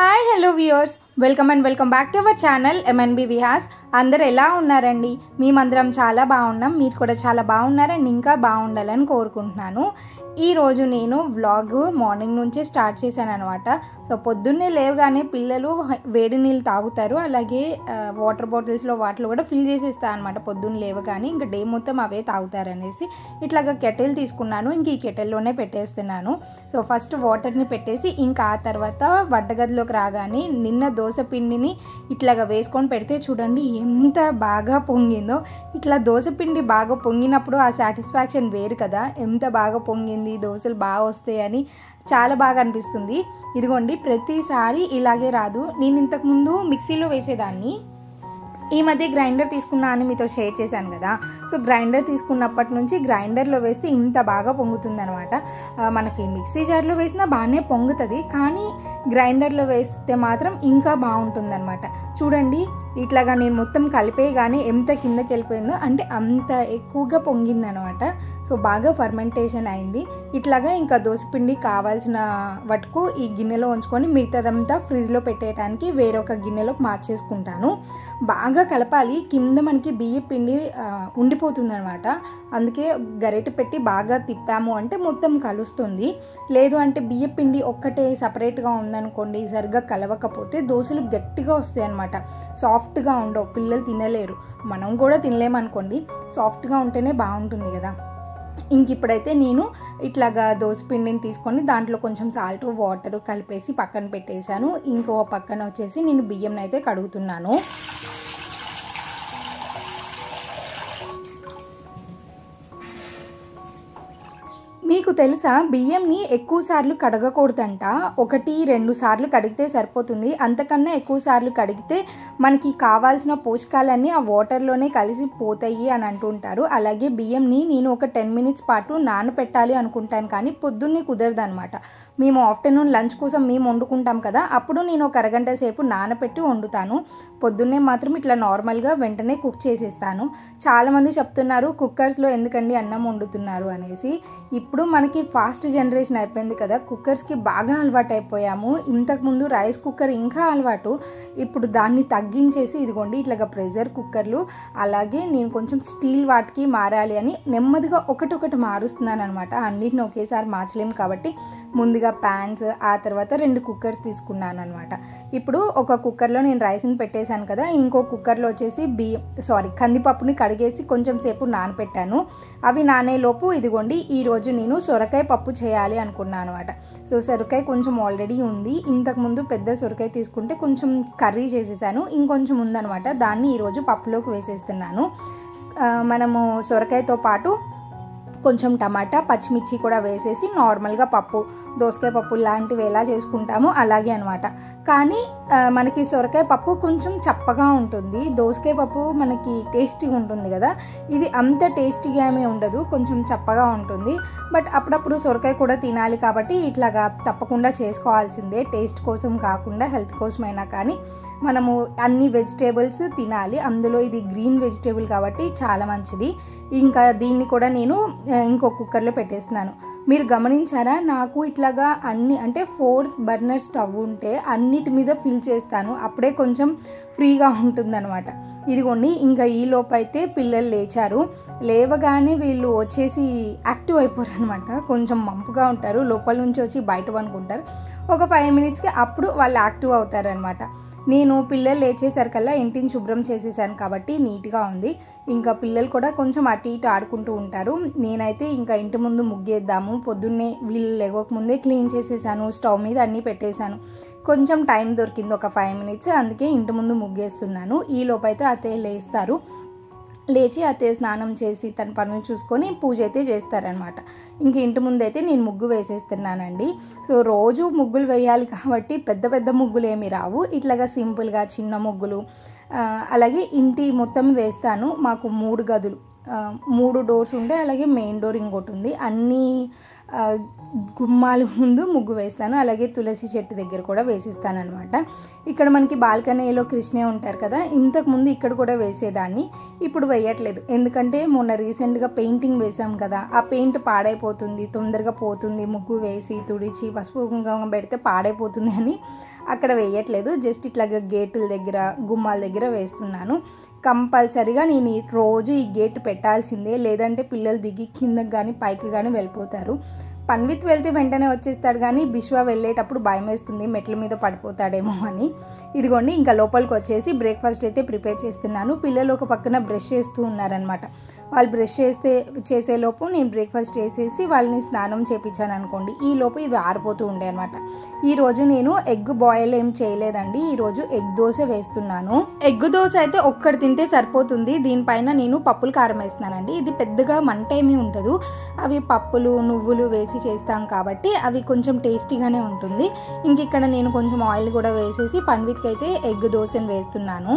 Hi hello viewers, welcome back to our channel MNB Vihas. అందరు ఎలా ఉన్నారండి? మేమందరం చాలా బాగున్నాం. మీరు కూడా చాలా బాగున్నారని ఇంకా బాగుండాలని కోరుకుంటున్నాను. ఈరోజు నేను వ్లాగ్ మార్నింగ్ నుంచే స్టార్ట్ చేశాను అనమాట. సో పొద్దున్నే లేవగానే పిల్లలు వేడి నీళ్ళు తాగుతారు, అలాగే వాటర్ బాటిల్స్లో వాటిలో కూడా ఫిల్ చేసేస్తాను అనమాట. పొద్దున్న లేవగానే ఇంకా డే మొత్తం అవే తాగుతారు అనేసి ఇట్లాగా కెటిల్ తీసుకున్నాను. ఇంక ఈ కెటిల్లోనే పెట్టేస్తున్నాను. సో ఫస్ట్ వాటర్ని పెట్టేసి ఇంకా ఆ తర్వాత వంటగదిలోకి రాగానే నిన్న దోశ పిండిని ఇట్లాగా వేసుకొని పెడితే చూడండి ఎంత బాగా పొంగిందో. ఇట్లా దోశ పిండి బాగా పొంగినప్పుడు ఆ సాటిస్ఫాక్షన్ వేరు కదా. ఎంత బాగా పొంగింది, దోశలు బాగా వస్తాయని చాలా బాగా అనిపిస్తుంది. ఇదిగోండి, ప్రతిసారి ఇలాగే రాదు. నేను ఇంతకుముందు మిక్సీలో వేసేదాన్ని, ఈ మధ్య గ్రైండర్ తీసుకున్నా అని మీతో షేర్ చేశాను కదా. సో గ్రైండర్ తీసుకున్నప్పటి నుంచి గ్రైండర్లో వేస్తే ఇంత బాగా పొంగుతుంది అనమాట. మనకి మిక్సీ జార్లో వేసినా బాగానే పొంగుతుంది, కానీ గ్రైండర్లో వేస్తే మాత్రం ఇంకా బాగుంటుంది అనమాట. చూడండి, ఇట్లాగా నేను మొత్తం కలిపేయగానే ఎంత కిందకి వెళ్ళిపోయిందో, అంటే అంత ఎక్కువగా పొంగిందనమాట. సో బాగా ఫర్మెంటేషన్ అయింది. ఇట్లాగా ఇంకా దోసపిండి కావాల్సిన వరకు ఈ గిన్నెలో ఉంచుకొని మిగతాదంతా ఫ్రిడ్జ్లో పెట్టేయడానికి వేరొక గిన్నెలోకి మార్చేసుకుంటాను. బాగా కలపాలి, కింద మనకి బియ్య పిండి ఉండిపోతుంది అనమాట. అందుకే గరిటె పెట్టి బాగా తిప్పాము అంటే మొత్తం కలుస్తుంది. లేదు అంటే బియ్య పిండి ఒక్కటే సపరేట్గా ఉందనుకోండి, సరిగ్గా కలవకపోతే దోశలు గట్టిగా వస్తాయి అనమాట. సాఫ్ట్గా ఉండవు, పిల్లలు తినలేరు, మనం కూడా తినలేమనుకోండి. సాఫ్ట్గా ఉంటేనే బాగుంటుంది కదా. ఇంక ఇప్పుడైతే నేను ఇట్లాగా దోసపిండిని తీసుకొని దాంట్లో కొంచెం సాల్ట్ వాటర్ కలిపేసి పక్కన పెట్టేశాను. ఇంకో పక్కన వచ్చేసి నేను బియ్యం అయితే కడుగుతున్నాను. మీకు తెలుసా, బియ్యంని ఎక్కువ సార్లు కడగకూడదంట. 1-2 సార్లు కడిగితే సరిపోతుంది. అంతకన్నా ఎక్కువ సార్లు కడిగితే మనకి కావాల్సిన పోషకాలన్నీ ఆ వాటర్లోనే కలిసి పోతాయి అని అంటుంటారు. అలాగే బియ్యంని నేను ఒక 10 మినిట్స్ పాటు నానపెట్టాలి అనుకుంటాను, కానీ పొద్దున్నే కుదరదు అనమాట. మేము ఆఫ్టర్నూన్ లంచ్ కోసం మేము వండుకుంటాం కదా, అప్పుడు నేను ఒక అరగంట సేపు నానపెట్టి వండుతాను. పొద్దున్నే మాత్రం ఇట్లా నార్మల్గా వెంటనే కుక్ చేసేస్తాను. చాలామంది చెప్తున్నారు కుక్కర్స్లో ఎందుకండి అన్నం వండుతున్నారు అనేసి. ఇప్పుడు మనకి ఫాస్ట్ జనరేషన్ అయిపోయింది కదా, కుక్కర్స్కి బాగా అలవాటు అయిపోయాము. ఇంతకుముందు రైస్ కుక్కర్ ఇంకా అలవాటు, ఇప్పుడు దాన్ని తగ్గించేసి ఇదిగోండి ఇట్లాగా ప్రెషర్ కుక్కర్లు, అలాగే నేను కొంచెం స్టీల్ వాటికి మారాలి అని నెమ్మదిగా ఒకటి మారుస్తున్నాను అనమాట. అన్నిటిని ఒకేసారి మార్చలేము కాబట్టి ముందుగా ప్యాన్స్, ఆ తర్వాత 2 కుక్కర్స్ తీసుకున్నాను అనమాట. ఇప్పుడు ఒక కుక్కర్లో నేను రైస్ని పెట్టేశాను కదా, ఇంకో కుక్కర్లో వచ్చేసి కందిపప్పుని కడిగేసి కొంచెం సేపు నానపెట్టాను. అవి నానేలోపు ఇదిగోండి ఈరోజు నేను సొరకాయ పప్పు చేయాలి అనుకున్నాను అనమాట. సో సొరకాయ కొంచెం ఆల్రెడీ ఉంది. ఇంతకుముందు పెద్ద సొరకాయ తీసుకుంటే కొంచెం కర్రీ చేసేసాను, ఇంకొంచెం ఉందనమాట. దాన్ని ఈరోజు పప్పులోకి వేసేస్తున్నాను. మనము సొరకాయతో పాటు కొంచెం టమాటా, పచ్చిమిర్చి కూడా వేసేసి నార్మల్గా పప్పు, దోసకాయ పప్పు లాంటివి ఎలా చేసుకుంటామో అలాగే అనమాట. కానీ మనకి సొరకాయ పప్పు కొంచెం చప్పగా ఉంటుంది, దోసకాయ పప్పు మనకి టేస్టీగా ఉంటుంది కదా. ఇది అంత టేస్టీగా ఏమీ ఉండదు, కొంచెం చప్పగా ఉంటుంది. బట్ అప్పుడప్పుడు సొరకాయ కూడా తినాలి కాబట్టి ఇట్లాగా తప్పకుండా చేసుకోవాల్సిందే. టేస్ట్ కోసం కాకుండా హెల్త్ కోసమైనా కానీ మనము అన్ని వెజిటేబుల్స్ తినాలి. అందులో ఇది గ్రీన్ వెజిటేబుల్ కాబట్టి చాలా మంచిది. ఇంకా దీన్ని కూడా నేను ఇంకో కుక్కర్లో పెట్టేస్తున్నాను. మీరు గమనించారా, నాకు ఇట్లాగా అన్ని అంటే 4 బర్నర్ స్టవ్ ఉంటే అన్నిటి మీద ఫిల్ చేస్తాను, అప్పుడే కొంచెం ఫ్రీగా ఉంటుందన్నమాట. ఇదిగోండి, ఇంకా ఈ లోపు అయితే పిల్లలు లేచారు. లేవగానే వీళ్ళు వచ్చేసి యాక్టివ్ అయిపోరు అనమాట. కొంచెం మంపుగా ఉంటారు, లోపల నుంచి వచ్చి బయట పనుకుంటారు. ఒక 5 మినిట్స్కి అప్పుడు వాళ్ళు యాక్టివ్ అవుతారనమాట. నేను పిల్లలు లేచేసరికల్లా ఇంటిని శుభ్రం చేసేసాను కాబట్టి నీట్గా ఉంది. ఇంకా పిల్లలు కూడా కొంచెం అటు ఇటు ఆడుకుంటూ ఉంటారు. నేనైతే ఇంకా ఇంటి ముందు ముగ్గేద్దాము, పొద్దున్నే వీళ్ళు లేవకముందే క్లీన్ చేసేసాను, స్టవ్ మీద అన్నీ పెట్టేశాను. కొంచెం టైం దొరికింది, ఒక 5 మినిట్స్, అందుకే ఇంటి ముందు ముగ్గేస్తున్నాను. ఈ లోపైతే అత్తయ్య లేస్తారు. లేచి అత్తయ్య స్నానం చేసి తన పనులు చూసుకొని పూజ అయితే చేస్తారనమాట. ఇంక ఇంటి ముందైతే నేను ముగ్గు వేసేస్తున్నానండి. సో రోజు ముగ్గులు వేయాలి కాబట్టి పెద్ద ముగ్గులు ఏమి రావు, ఇట్లాగా సింపుల్గా చిన్న ముగ్గులు. అలాగే ఇంటి మొత్తం వేస్తాను. మాకు 3 గదులు, 3 డోర్స్ ఉంటాయి, అలాగే మెయిన్ డోర్ ఇంకోటి ఉంది. అన్నీ గుమ్మాల ముందు ముగ్గు వేస్తాను, అలాగే తులసి చెట్టు దగ్గర కూడా వేసేస్తాను అనమాట. ఇక్కడ మనకి బాల్కనీలో కృష్ణయ్య ఉంటారు కదా, ఇంతకుముందు ఇక్కడ కూడా వేసేదాన్ని, ఇప్పుడు వేయట్లేదు. ఎందుకంటే మొన్న రీసెంట్గా పెయింటింగ్ వేసాం కదా, ఆ పెయింట్ పాడైపోతుంది, తొందరగా పోతుంది, ముగ్గు వేసి తుడిచి పసుపు కుంకుమ పెడితే పాడైపోతుంది అని అక్కడ వేయట్లేదు, జస్ట్ ఇట్లాగా గేటుల దగ్గర గుమ్మాల దగ్గర వేస్తున్నాను. కంపల్సరీగా నేను రోజు ఈ గేట్ పెట్టాల్సిందే, లేదంటే పిల్లలు దిగి కిందకి కానీ పైకి కానీ వెళ్ళిపోతారు. పన్విత్ వెళ్తే వెంటనే వచ్చేస్తాడు, కానీ బిశ్వా వెళ్ళేటప్పుడు భయం వేస్తుంది మెట్ల మీద పడిపోతాడేమో అని. ఇదిగోండి ఇంకా లోపలికి వచ్చేసి బ్రేక్ఫాస్ట్ అయితే ప్రిపేర్ చేస్తున్నాను. పిల్లలు ఒక పక్కన బ్రష్ చేస్తూ ఉన్నారనమాట. వాళ్ళు బ్రష్ చేసేలోపు నేను బ్రేక్ఫాస్ట్ చేసేసి వాళ్ళని స్నానం చేయించాను అనుకోండి, ఈ లోపు ఇవి ఆరిపోతూ ఉండే అనమాట. ఈరోజు నేను ఎగ్ బాయిల్ ఏం చేయలేదండి, ఈరోజు ఎగ్ దోశ వేస్తున్నాను. ఎగ్ దోశ అయితే ఒక్కటి తింటే సరిపోతుంది. దీనిపైన నేను పప్పులు కారం వేస్తున్నానండి. ఇది పెద్దగా మంట ఏమీ ఉండదు, అవి పప్పులు నువ్వులు వేసి చేస్తాం కాబట్టి అవి కొంచెం టేస్టీగానే ఉంటుంది. ఇంక ఇక్కడ నేను కొంచెం ఆయిల్ కూడా వేసేసి పన్విత్కి అయితే ఎగ్ దోశను వేస్తున్నాను.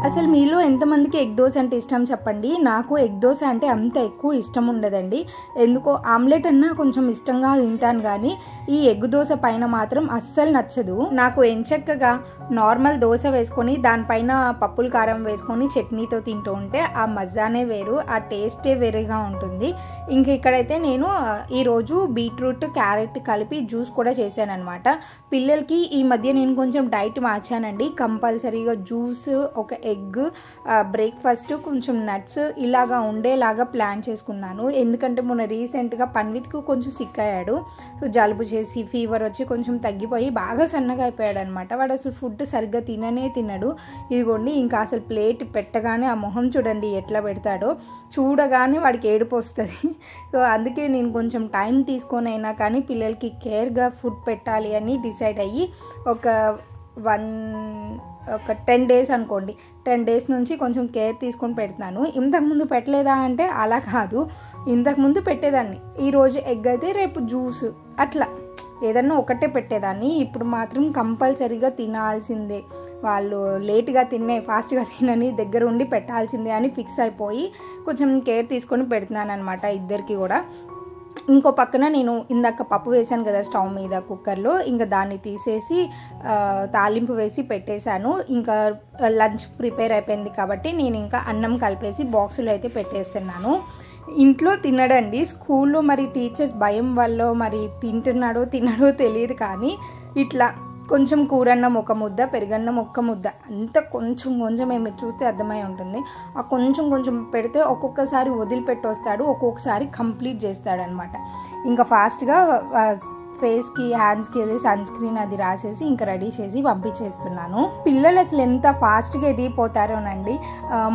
అసలు మీలో ఎంతమందికి ఎగ్ దోశ అంటే ఇష్టం చెప్పండి. నాకు ఎగ్ దోశ అంటే అంత ఎక్కువ ఇష్టం ఉండదండి. ఎందుకో ఆమ్లెట్ అన్నా కొంచెం ఇష్టంగా తింటాను, కానీ ఈ ఎగ్ దోశ పైన మాత్రం అస్సలు నచ్చదు నాకు. ఎంచక్కగా నార్మల్ దోశ వేసుకొని దానిపైన పప్పుల కారం వేసుకొని చట్నీతో తింటూ ఉంటే ఆ మజానే వేరు, ఆ టేస్టే వేరేగా ఉంటుంది. ఇంక ఇక్కడైతే నేను ఈరోజు బీట్రూట్ క్యారెట్ కలిపి జ్యూస్ కూడా చేశాను అనమాట. పిల్లలకి ఈ మధ్య నేను కొంచెం డైట్ మార్చానండి. కంపల్సరీగా జ్యూస్, ఒక ఎగ్, బ్రేక్ఫాస్ట్, కొంచెం నట్స్ ఇలాగా ఉండేలాగా ప్లాన్ చేసుకున్నాను. ఎందుకంటే మొన్న రీసెంట్గా పన్విత్కు కొంచెం సిక్ అయ్యాడు. సో జలుబు చేసి ఫీవర్ వచ్చి కొంచెం తగ్గిపోయి బాగా సన్నగా అయిపోయాడు అనమాట. వాడు అసలు ఫుడ్ సరిగ్గా తినడు. ఇదిగోండి ఇంకా అసలు ప్లేట్ పెట్టగానే ఆ మొహం చూడండి ఎట్లా పెడతాడో, చూడగానే వాడికి ఏడుపు వస్తుంది. సో అందుకే నేను కొంచెం టైం తీసుకొని అయినా కానీ పిల్లలకి కేర్గా ఫుడ్ పెట్టాలి అని డిసైడ్ అయ్యి ఒక 10 days అనుకోండి, 10 days నుంచి కొంచెం కేర్ తీసుకొని పెడుతున్నాను. ఇంతకుముందు పెట్టలేదా అంటే అలా కాదు, ఇంతకుముందు పెట్టేదాన్ని. ఈరోజు ఎగ్ అయితే రేపు జ్యూస్, అట్లా ఏదన్నా ఒకటే పెట్టేదాన్ని. ఇప్పుడు మాత్రం కంపల్సరీగా తినాల్సిందే, వాళ్ళు లేట్గా ఫాస్ట్గా తినని దగ్గర ఉండి పెట్టాల్సిందే అని ఫిక్స్ అయిపోయి కొంచెం కేర్ తీసుకొని పెడుతున్నాను అనమాట ఇద్దరికి కూడా. ఇంకో పక్కన నేను ఇందాక పప్పు వేసాను కదా స్టవ్ మీద కుక్కర్లో, ఇంకా దాన్ని తీసేసి తాలింపు వేసి పెట్టేశాను. ఇంకా లంచ్ ప్రిపేర్ అయిపోయింది కాబట్టి నేను ఇంకా అన్నం కలిపేసి బాక్సులో అయితే పెట్టేస్తున్నాను. ఇంట్లో తినడండి, స్కూల్లో మరి టీచర్స్ భయం వల్ల మరి తినడో తెలియదు, కానీ ఇట్లా కొంచెం కూరన్నం ఒక ముద్ద, పెరుగన్నం ఒక్క ముద్ద, అంత కొంచెం మీరు చూస్తే అర్థమై ఉంటుంది. ఆ కొంచెం పెడితే ఒక్కొక్కసారి వదిలిపెట్టి వస్తాడు, ఒక్కొక్కసారి కంప్లీట్ చేస్తాడనమాట. ఇంకా ఫాస్ట్గా ఫేస్కి హ్యాండ్స్కి అది సన్ స్క్రీన్ అది రాసేసి ఇంకా రెడీ చేసి పంపించేస్తున్నాను. పిల్లలు అసలు ఎంత ఫాస్ట్గా ఎదిగిపోతారోనండి.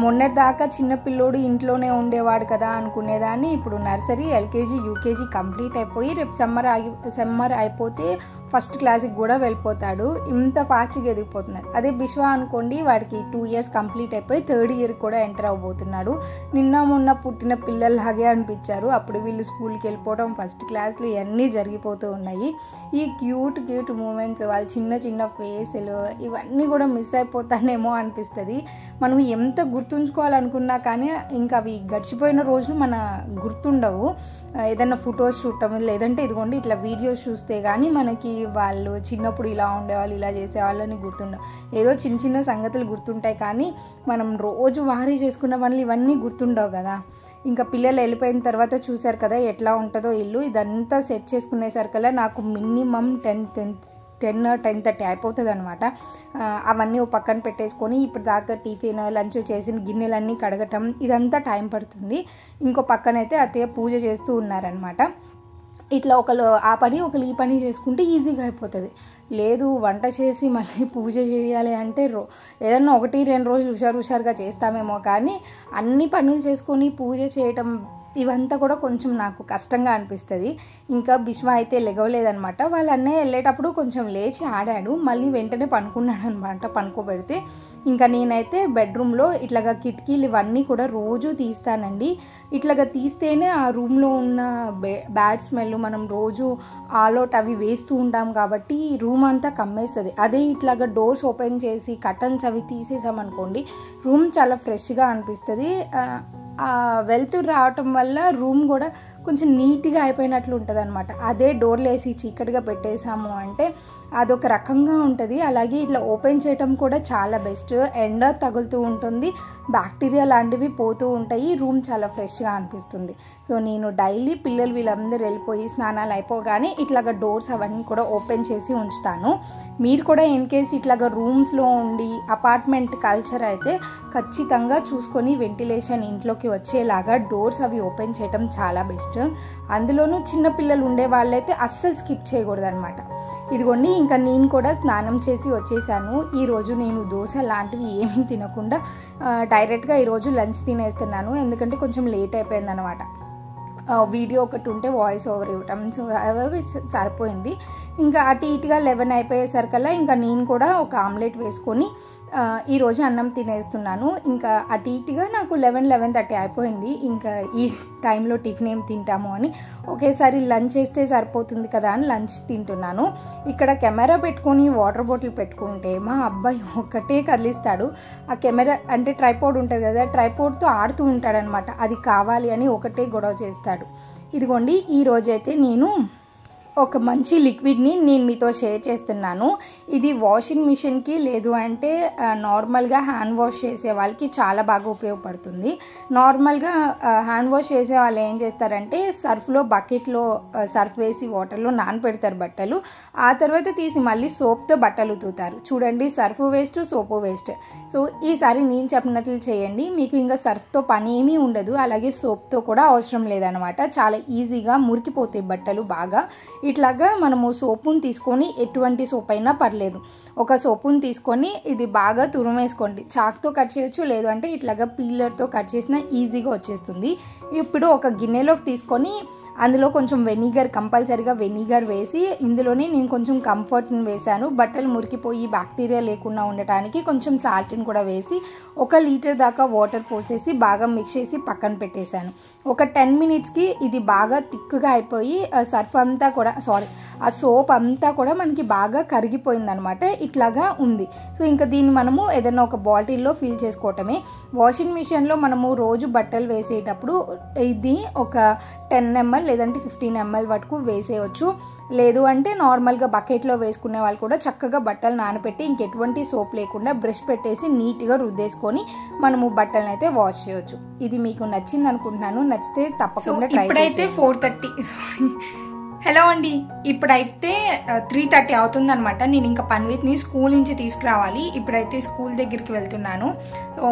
మొన్నటిదాకా చిన్న పిల్లోడు ఇంట్లోనే ఉండేవాడు కదా అనుకునేదాన్ని, ఇప్పుడు నర్సరీ, ఎల్కేజీ, యూకేజీ కంప్లీట్ అయిపోయి రేపు సమ్మర్ అయిపోతే ఫస్ట్ క్లాస్కి కూడా వెళ్ళిపోతాడు. ఇంత ఫాస్ట్గా ఎదిగిపోతున్నాడు. అదే బిశ్వా అనుకోండి, వాడికి 2 years కంప్లీట్ అయిపోయి 3rd year కూడా ఎంటర్ అవబోతున్నాడు. మొన్న పుట్టిన పిల్లల్లాగే అనిపించారు. అప్పుడు వీళ్ళు స్కూల్కి వెళ్ళిపోవడం, ఫస్ట్ క్లాస్లు ఇవన్నీ జరిగిపోతూ ఉన్నాయి. ఈ క్యూట్ మూమెంట్స్, వాళ్ళ చిన్న ఫేసులు, ఇవన్నీ కూడా మిస్ అయిపోతానేమో అనిపిస్తుంది. మనం ఎంత గుర్తుంచుకోవాలనుకున్నా కానీ ఇంకా అవి గడిచిపోయిన రోజులు మన గుర్తుండవు. ఏదైనా ఫొటోస్ చూడటం, లేదంటే ఇదిగోండి ఇట్లా వీడియోస్ చూస్తే కానీ మనకి వాళ్ళు చిన్నప్పుడు ఇలా ఉండేవాళ్ళు, ఇలా చేసేవాళ్ళని గుర్తుండవు. ఏదో చిన్న సంగతులు గుర్తుంటాయి, కానీ మనం రోజు వారీ చేసుకున్న పనులు ఇవన్నీ గుర్తుండవు కదా. ఇంకా పిల్లలు వెళ్ళిపోయిన తర్వాత చూశారు కదా ఎట్లా ఉంటుందో ఇల్లు. ఇదంతా సెట్ చేసుకునేసరికల్లా నాకు మినిమం 10-10:30 అయిపోతుంది అనమాట. అవన్నీ ఓ పక్కన పెట్టేసుకొని ఇప్పుడు దాకా టిఫిన్ లంచ్ చేసిన గిన్నెలన్నీ కడగటం ఇదంతా టైం పడుతుంది. ఇంకో పక్కనైతే అత్తయ్య పూజ చేస్తూ ఉన్నారనమాట. ఇట్లా ఒకరు ఆ పని ఒకరు ఈ పని చేసుకుంటే ఈజీగా అయిపోతుంది. లేదు వంట చేసి మళ్ళీ పూజ చేయాలి అంటే ఏదన్నా 1-2 రోజులు హుషారుగా చేస్తామేమో, కానీ అన్ని పనులు చేసుకొని పూజ చేయటం ఇవంతా కూడా కొంచెం నాకు కష్టంగా అనిపిస్తుంది. ఇంకా బిశ్వా అయితే లెగవలేదనమాట. వాళ్ళ అన్నయ్య వెళ్ళేటప్పుడు కొంచెం లేచి ఆడాడు, మళ్ళీ వెంటనే పనుకున్నాడు అనమాట. పనుకోబెడితే ఇంకా నేనైతే బెడ్రూమ్లో ఇట్లాగా కిటికీలు ఇవన్నీ కూడా రోజు తీస్తానండి. ఇట్లాగా తీస్తేనే ఆ రూమ్లో ఉన్న బ్యాడ్ స్మెల్ మనం రోజు ఆల్అవుట్ అవి వేస్తూ ఉంటాం కాబట్టి రూమ్ అంతా కమ్మేస్తుంది. అదే ఇట్లాగా డోర్స్ ఓపెన్ చేసి కర్టన్స్ అవి తీసేసామనుకోండి, రూమ్ చాలా ఫ్రెష్గా అనిపిస్తుంది. వెళ్తురు రావటం వల్ల రూమ్ కూడా కొంచెం నీట్గా అయిపోయినట్లు ఉంటుంది అనమాట. అదే డోర్లు వేసి చీకటిగా పెట్టేసాము అంటే అదొక రకంగా ఉంటుంది. అలాగే ఇట్లా ఓపెన్ చేయటం కూడా చాలా బెస్ట్. ఎండ తగులుతూ ఉంటుంది, బ్యాక్టీరియా లాంటివి పోతూ ఉంటాయి, రూమ్ చాలా ఫ్రెష్గా అనిపిస్తుంది. సో నేను డైలీ పిల్లలు వీళ్ళందరూ వెళ్ళిపోయి స్నానాలు అయిపోగానే ఇట్లాగా డోర్స్ అవన్నీ కూడా ఓపెన్ చేసి ఉంచుతాను. మీరు కూడా ఇన్ కేస్ ఇట్లాగా రూమ్స్లో ఉండి అపార్ట్మెంట్ కల్చర్ అయితే ఖచ్చితంగా చూసుకొని వెంటిలేషన్ ఇంట్లోకి వచ్చేలాగా డోర్స్ అవి ఓపెన్ చేయటం చాలా బెస్ట్. అందులోనూ చిన్నపిల్లలు ఉండే వాళ్ళైతే అస్సలు స్కిప్ చేయకూడదు అనమాట. ఇదిగోండి ఇంకా నేను కూడా స్నానం చేసి వచ్చేసాను. ఈరోజు నేను దోశ లాంటివి ఏమీ తినకుండా డైరెక్ట్గా ఈరోజు లంచ్ తినేస్తున్నాను, ఎందుకంటే కొంచెం లేట్ అయిపోయింది అనమాట. వీడియో ఒకటి ఉంటే వాయిస్ ఓవర్ ఇవ్వటం, సో అవి సరిపోయింది. ఇంకా అటు ఇటుగా 11 అయిపోయేసరికల్లా ఇంకా నేను కూడా ఒక ఆమ్లెట్ వేసుకొని ఈరోజు అన్నం తినేస్తున్నాను. ఇంకా అటు ఇటుగా నాకు 11-11:30 అయిపోయింది. ఇంకా ఈ టైంలో టిఫిన్ ఏం తింటాము అని ఒకేసారి లంచ్ చేస్తే సరిపోతుంది కదా అని లంచ్ తింటున్నాను. ఇక్కడ కెమెరా పెట్టుకొని వాటర్ బాటిల్ పెట్టుకుంటే మా అబ్బాయి ఒక్కటే కదిలిస్తాడు. ఆ కెమెరా అంటే ట్రైపోడ్ ఉంటుంది కదా, ట్రైపోడ్తో ఆడుతూ ఉంటాడనమాట. అది కావాలి అని ఒకటే గొడవ చేస్తాడు. ఇదిగోండి ఈరోజైతే నేను ఒక మంచి లిక్విడ్ని నేను మీతో షేర్ చేస్తున్నాను. ఇది వాషింగ్ మిషన్కి లేదు అంటే నార్మల్గా హ్యాండ్ వాష్ చేసే వాళ్ళకి చాలా బాగా ఉపయోగపడుతుంది. నార్మల్గా హ్యాండ్ వాష్ చేసే వాళ్ళు ఏం చేస్తారంటే సర్ఫ్లో బకెట్లో సర్ఫ్ వేసి వాటర్లో నానపెడతారు బట్టలు, ఆ తర్వాత తీసి మళ్ళీ సోప్తో బట్టలు ఉతుకుతారు. చూడండి, సర్ఫ్ వేస్ట్, సోపు వేస్ట్. సో ఈసారి నేను చెప్పినట్లు చేయండి, మీకు ఇంకా సర్ఫ్తో పని ఏమీ ఉండదు, అలాగే సోప్తో కూడా అవసరం లేదనమాట. చాలా ఈజీగా మురికిపోతాయి బట్టలు బాగా. ఇట్లాగా మనము సోపుని తీసుకొని, ఎటువంటి సోప్ అయినా పర్లేదు, ఒక సోపుని తీసుకొని ఇది బాగా తురిమేసుకోండి. చాక్తో కట్ చేయొచ్చు, లేదు అంటే ఇట్లాగా పీలర్తో కట్ చేసినా ఈజీగా వచ్చేస్తుంది. ఇప్పుడు ఒక గిన్నెలోకి తీసుకొని అందులో కొంచెం వెనిగర్, కంపల్సరీగా వెనిగర్ వేసి ఇందులోనే నేను కొంచెం కంఫర్ట్ని వేసాను. బట్టలు మురికిపోయి బ్యాక్టీరియా లేకుండా ఉండటానికి కొంచెం సాల్ట్ని కూడా వేసి 1 లీటర్ దాకా వాటర్ పోసేసి బాగా మిక్స్ చేసి పక్కన పెట్టేశాను. ఒక 10 మినిట్స్కి ఇది బాగా థిక్గా అయిపోయి సర్ఫ్ అంతా కూడా ఆ సోప్ అంతా కూడా మనకి బాగా కరిగిపోయిందనమాట. ఇట్లాగా ఉంది. సో ఇంకా దీన్ని మనము ఏదైనా ఒక బాటిల్లో ఫిల్ చేసుకోవటమే. వాషింగ్ మిషన్లో మనము రోజు బట్టలు వేసేటప్పుడు ఇది ఒక 10 ml లేదంటే 15 ml వరకు వేసేయచ్చు. లేదు అంటే నార్మల్గా బకెట్లో వేసుకునే వాళ్ళు కూడా చక్కగా బట్టలు నానబెట్టి ఇంకెటువంటి సోప్ లేకుండా బ్రష్ పెట్టేసి నీట్గా రుద్దేసుకొని మనము బట్టలను అయితే వాష్ చేయొచ్చు. ఇది మీకు నచ్చింది అనుకుంటున్నాను. నచ్చితే తప్పకుండా ట్రై చేయండి. ఇప్పుడైతే 4:30 హలో అండి, ఇప్పుడైతే 3:30 అవుతుందనమాట. నేను ఇంకా పన్విత్ని స్కూల్ నుంచి తీసుకురావాలి. ఇప్పుడైతే స్కూల్ దగ్గరికి వెళ్తున్నాను.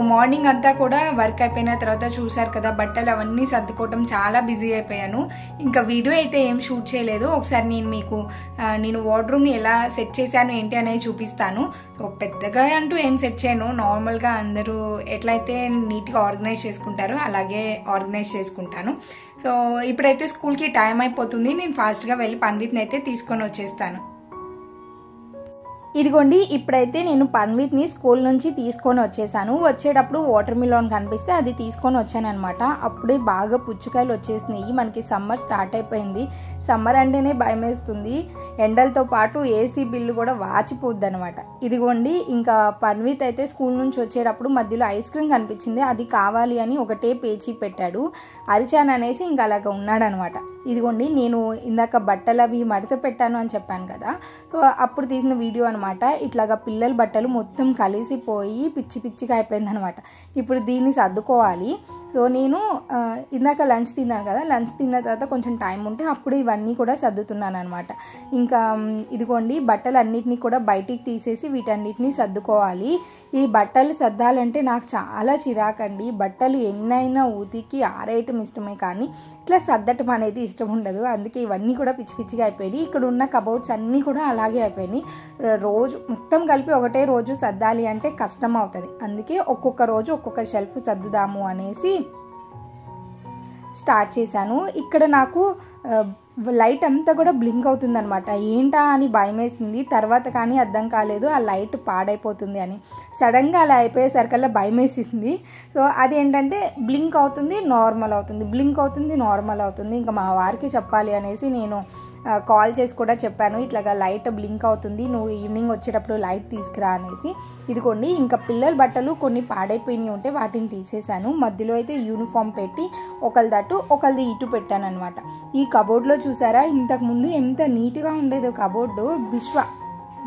మార్నింగ్ అంతా కూడా వర్క్ అయిపోయిన తర్వాత చూసారు కదా, బట్టలు అవన్నీ సర్దుకోవటం చాలా బిజీ అయిపోయాను. ఇంకా వీడియో అయితే ఏం షూట్ చేయలేదు. ఒకసారి నేను వార్డ్రూమ్ని ఎలా సెట్ చేశాను ఏంటి అనేది చూపిస్తాను. సో పెద్దగా అంటూ ఏం సెట్ చేయను, నార్మల్గా అందరూ ఎట్లయితే నీట్గా ఆర్గనైజ్ చేసుకుంటారో అలాగే ఆర్గనైజ్ చేసుకుంటాను. సో ఇప్పుడైతే స్కూల్కి టైం అయిపోతుంది. నేను ఫాస్ట్గా వెళ్ళి పన్విత్ని అయితే తీసుకొని వచ్చేస్తాను. ఇదిగోండి, ఇప్పుడైతే నేను పన్విత్ని స్కూల్ నుంచి తీసుకొని వచ్చేసాను. వచ్చేటప్పుడు వాటర్ మిలన్ కనిపిస్తే అది తీసుకొని వచ్చాను అనమాట. అప్పుడే బాగా పుచ్చకాయలు వచ్చేసినాయి. మనకి సమ్మర్ స్టార్ట్ అయిపోయింది. సమ్మర్ అంటేనే భయం వేస్తుంది. ఎండలతో పాటు ఏసీ బిల్లు కూడా వాచిపోద్ది అనమాట. ఇదిగోండి, ఇంకా పన్విత్ అయితే స్కూల్ నుంచి వచ్చేటప్పుడు మధ్యలో ఐస్ క్రీమ్ కనిపించింది, అది కావాలి అని ఒకటే పేచీ పెట్టాడు. అరిచాను అనేసి ఇంకా అలాగ ఉన్నాడనమాట. ఇదిగోండి, నేను ఇందాక బట్టలు అవి మడత పెట్టాను అని చెప్పాను కదా, సో అప్పుడు తీసిన వీడియో అనమాట. ఇట్లాగా పిల్లల బట్టలు మొత్తం కలిసిపోయి పిచ్చి పిచ్చిగా అయిపోయింది అనమాట. ఇప్పుడు దీన్ని సర్దుకోవాలి. సో నేను ఇందాక లంచ్ తిన్నాను కదా, లంచ్ తిన్న తర్వాత కొంచెం టైం ఉంటే అప్పుడు ఇవన్నీ కూడా సర్దుతున్నాను అనమాట. ఇంకా ఇదిగోండి, బట్టలు అన్నిటినీ కూడా బయటికి తీసేసి వీటన్నిటిని సర్దుకోవాలి. ఈ బట్టలు సర్దాలంటే నాకు చాలా చిరాకండి. బట్టలు ఎన్నైనా ఉతికి ఆరేయటం ఇష్టమే, కానీ ఇట్లా సర్దటం అనేది ఇష్టం ఉండదు. అందుకే ఇవన్నీ కూడా పిచ్చి పిచ్చిగా అయిపోయినాయి. ఇక్కడ ఉన్న కబోర్డ్స్ అన్నీ కూడా అలాగే అయిపోయినాయి. రోజు మొత్తం కలిపి ఒకటే రోజు సర్దాలి అంటే కష్టం అవుతుంది. అందుకే ఒక్కొక్క రోజు ఒక్కొక్క షెల్ఫ్ సర్దుదాము అనేసి స్టార్ట్ చేశాను. ఇక్కడ నాకు లైట్ అంతా కూడా బ్లింక్ అవుతుందన్నమాట. ఏంటా అని భయం వేసింది, తర్వాత కానీ అర్థం కాలేదు ఆ లైట్ పాడైపోతుంది అని. సడన్గా అలా అయిపోయేసరికల్లా భయం వేసింది. సో అది ఏంటంటే బ్లింక్ అవుతుంది, నార్మల్ అవుతుంది, బ్లింక్ అవుతుంది, నార్మల్ అవుతుంది. ఇంకా మా వారికి చెప్పాలి అనేసి నేను కాల్ చేసి కూడా చెప్పాను, ఇట్లాగా లైట్ బ్లింక్ అవుతుంది, నువ్వు ఈవినింగ్ వచ్చేటప్పుడు లైట్ తీసుకురా అనేసి. ఇదిగోండి ఇంకా పిల్లల బట్టలు కొన్ని పాడైపోయినాయి ఉంటే వాటిని తీసేసాను. మధ్యలో అయితే యూనిఫామ్ పెట్టి ఒకళ్ళది అటు ఒకళ్ళది ఇటు పెట్టాను అనమాట. ఈ కబోర్డ్లో చూసారా ఇంతకుముందు ఎంత నీట్గా ఉండేదో కబోర్డు.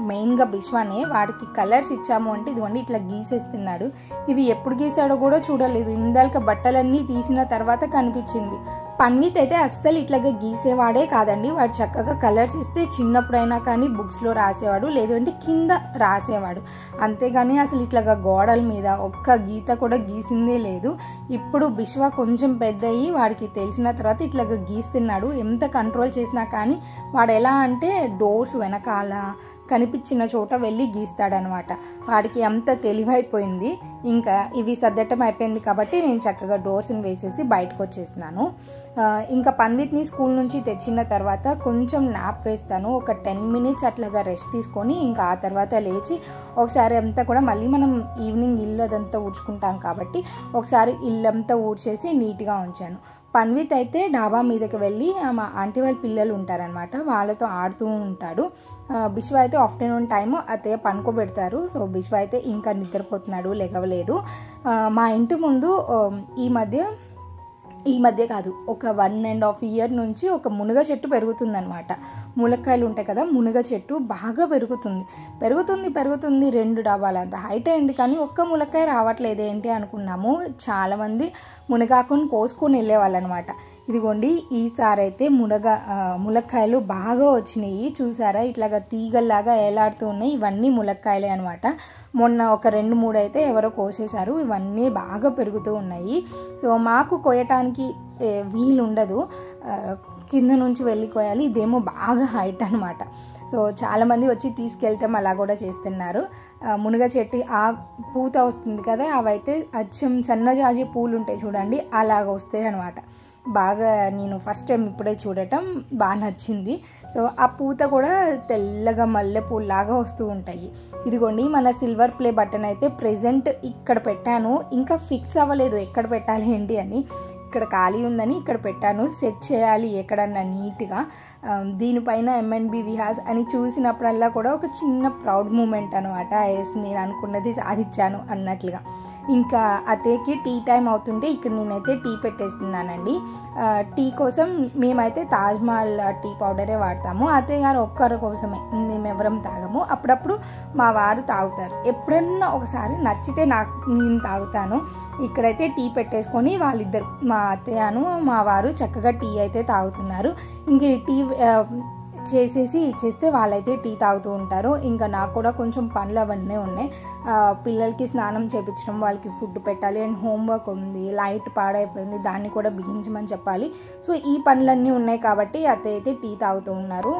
మెయిన్గా బిశ్వానే వాడికి కలర్స్ ఇచ్చాము అంటే ఇదిగోండి ఇట్లా గీసేస్తున్నాడు. ఇవి ఎప్పుడు గీసాడో కూడా చూడలేదు, ఇందాక బట్టలన్నీ తీసిన తర్వాత కనిపించింది. పన్విత్ అయితే అస్సలు ఇట్లాగా గీసేవాడే కాదండి. వాడు చక్కగా కలర్స్ ఇస్తే చిన్నప్పుడైనా కానీ బుక్స్లో రాసేవాడు, లేదంటే కింద రాసేవాడు, అంతేగాని అసలు ఇట్లాగా గోడల మీద ఒక్క గీత కూడా గీసిందే లేదు. ఇప్పుడు బిశ్వా కొంచెం పెద్ద అయ్యి వాడికి తెలిసిన తర్వాత ఇట్లాగా గీస్తున్నాడు. ఎంత కంట్రోల్ చేసినా కానీ వాడు ఎలా అంటే డోర్స్ వెనకాల కనిపించిన చోట వెళ్ళి గీస్తాడనమాట. వాడికి అంత తెలివైపోయింది. ఇంకా ఇవి సర్దటం అయిపోయింది కాబట్టి నేను చక్కగా డోర్స్ని వేసేసి బయటకు వచ్చేస్తున్నాను. ఇంకా పన్విత్ని స్కూల్ నుంచి తెచ్చిన తర్వాత కొంచెం నాప్ వేస్తాను, ఒక 10 minutes అట్లాగా రెస్ట్ తీసుకొని ఇంకా ఆ తర్వాత లేచి ఒకసారి అంతా కూడా మళ్ళీ మనం ఈవినింగ్ ఇల్లు అదంతా ఊడ్చుకుంటాం కాబట్టి ఒకసారి ఇల్లంతా ఊడ్చేసి నీట్గా ఉంచాను. పన్విత్ అయితే డాబా మీదకి వెళ్ళి మా ఆంటీ వాళ్ళ పిల్లలు ఉంటారనమాట, వాళ్ళతో ఆడుతూ ఉంటాడు. బిశ్వ అయితే ఆఫ్టర్నూన్ టైము అత్తయ్య పనుకోబెడతారు. సో బిశ్వ అయితే ఇంకా నిద్రపోతున్నాడు, లెగవలేదు. మా ఇంటి ముందు ఈ మధ్య కాదు, ఒక 1.5 year నుంచి ఒక మునగ చెట్టు పెరుగుతుందనమాట. ములక్కాయలు ఉంటాయి కదా, మునగ చెట్టు బాగా పెరుగుతుంది 2 డాబాలు అంత హైట్ అయింది, కానీ ఒక్క ములక్కాయ రావట్లేదు ఏంటి అనుకున్నాము. చాలామంది మునగాకుని కోసుకొని వెళ్ళేవాళ్ళు అనమాట. ఇదిగోండి ఈసారి అయితే ములక్కాయలు బాగా వచ్చినాయి. చూసారా ఇట్లాగా తీగల్లాగా ఏలాడుతూ ఉన్నాయి, ఇవన్నీ ములక్కాయలే అనమాట. మొన్న ఒక 2-3 అయితే ఎవరో కోసేశారు, ఇవన్నీ బాగా పెరుగుతూ ఉన్నాయి. సో మాకు కోయటానికి వీలు ఉండదు, కింద నుంచి వెళ్ళి కోయాలి. ఇదేమో బాగా హైట్ అనమాట. సో చాలామంది వచ్చి తీసుకెళ్తాం అలా కూడా చేస్తున్నారు. మునగ చెట్టు ఆ పూత వస్తుంది కదా, అవైతే అచ్చం సన్నజాజి పూలు ఉంటాయి చూడండి, అలాగ వస్తాయి అనమాట. బాగా నేను ఫస్ట్ టైం ఇప్పుడే చూడటం బాగా నచ్చింది. సో ఆ పూత కూడా తెల్లగా మల్లెపూలాగా వస్తూ ఉంటాయి. ఇదిగోండి మన సిల్వర్ ప్లే బటన్ అయితే ప్రెజెంట్ ఇక్కడ పెట్టాను, ఇంకా ఫిక్స్ అవ్వలేదు ఎక్కడ పెట్టాలి ఏంటి అని. ఇక్కడ ఖాళీ ఉందని ఇక్కడ పెట్టాను, సెట్ చేయాలి ఎక్కడన్నా నీట్గా. దీనిపైన MNB విహాస్ అని చూసినప్పుడల్లా కూడా ఒక చిన్న ప్రౌడ్ మూమెంట్ అనమాట. నేను అనుకున్నది సాధించాను అన్నట్లుగా. ఇంకా అత్తయ్యకి టీ టైం అవుతుంటే ఇక్కడ నేనైతే టీ పెట్టేస్తున్నానండి. టీ కోసం మేమైతే తాజ్మహల్ టీ పౌడరే వాడతాము. అత్తయ్య గారు ఒక్కరి కోసమే, మేమెవరం తాగము. అప్పుడప్పుడు మా వారు తాగుతారు, ఎప్పుడన్నా ఒకసారి నచ్చితే నేను తాగుతాను. ఇక్కడైతే టీ పెట్టేసుకొని వాళ్ళిద్దరు, మా అత్తయ్యను మా వారు చక్కగా టీ అయితే తాగుతున్నారు. ఇంక ఈ టీ చేసేసి ఇచ్చేస్తే వాళ్ళైతే టీ తాగుతూ ఉంటారు. ఇంకా నాకు కూడా కొంచెం పనులు అవన్నీ ఉన్నాయి. పిల్లలకి స్నానం చేయించడం, వాళ్ళకి ఫుడ్ పెట్టాలి, అండ్ హోంవర్క్ ఉంది, లైట్ పాడైపోయింది దాన్ని కూడా బిగించమని చెప్పాలి. సో ఈ పనులన్నీ ఉన్నాయి కాబట్టి అత్తయ్య అయితే టీ తాగుతూ ఉన్నారు.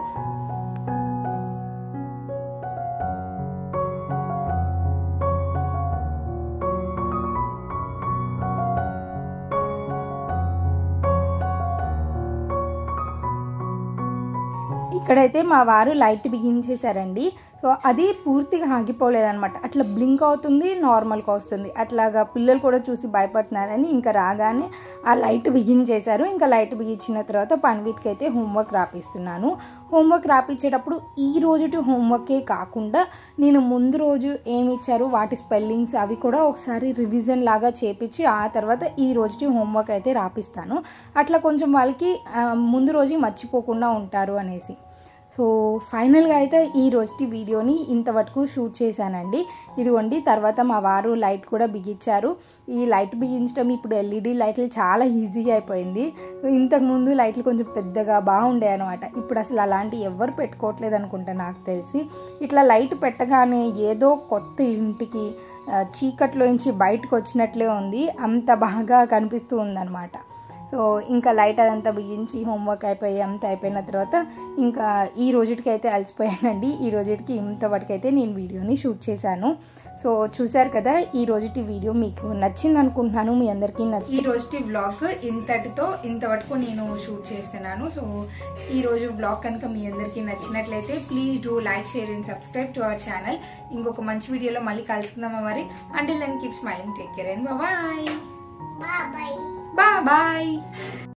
ఇక్కడైతే మా వారు లైట్ బిగించేశారండి. సో అది పూర్తిగా ఆగిపోలేదన్నమాట, అట్లా బ్లింక్ అవుతుంది, నార్మల్గా వస్తుంది. అట్లాగా పిల్లలు కూడా చూసి భయపడుతున్నారని ఇంకా రాగానే ఆ లైట్ బిగించేశారు. ఇంకా లైట్ బిగించిన తర్వాత పన్విత్కి అయితే హోంవర్క్ రాపిస్తున్నాను. హోంవర్క్ రాపించేటప్పుడు ఈ రోజుటి హోంవర్కే కాకుండా నేను ముందు రోజు ఏమి ఇచ్చారు వాటి స్పెల్లింగ్స్ అవి కూడా ఒకసారి రివిజన్ లాగా చేపించి ఆ తర్వాత ఈ రోజుటి హోంవర్క్ అయితే రాపిస్తాను. అట్లా కొంచెం వాళ్ళకి ముందు రోజు మర్చిపోకుండా ఉంటారు అనేసి. సో ఫైనల్గా అయితే ఈ రోజుటి వీడియోని ఇంతవరకు షూట్ చేశానండి. ఇదిగోండి తర్వాత మా వారు లైట్ కూడా బిగించారు. ఈ లైట్ బిగించడం ఇప్పుడు LED లైట్లు చాలా ఈజీగా అయిపోయింది. ఇంతకుముందు లైట్లు కొంచెం పెద్దగా బాగుండే అనమాట. ఇప్పుడు అసలు అలాంటివి ఎవ్వరు పెట్టుకోవట్లేదు అనుకుంటా నాకు తెలిసి. ఇట్లా లైట్ పెట్టగానే ఏదో కొత్త ఇంటికి చీకట్లోంచి బయటకు వచ్చినట్లే ఉంది, అంత బాగా కనిపిస్తూ ఉందన్నమాట. సో ఇంకా లైట్ అదంతా బిగించి హోంవర్క్ అయిపోయి అంతా అయిపోయిన తర్వాత ఇంకా ఈ రోజుటికి అయితే అలసిపోయానండి. ఈ రోజుటికి ఇంతవరకైతే నేను వీడియోని షూట్ చేశాను. సో చూశారు కదా, ఈ రోజుటి వీడియో మీకు నచ్చింది అనుకుంటున్నాను, మీ అందరికీ నచ్చింది. ఈ రోజుటి వ్లాగ్ ఇంతవరకు నేను షూట్ చేస్తున్నాను. సో ఈ రోజు వ్లాగ్ కనుక మీ అందరికీ నచ్చినట్లయితే please do like, share and subscribe to our channel. ఇంకొక మంచి వీడియోలో మళ్ళీ కలుసుకుందామా మరి. Until then keep smiling, take care and bye. Bye bye.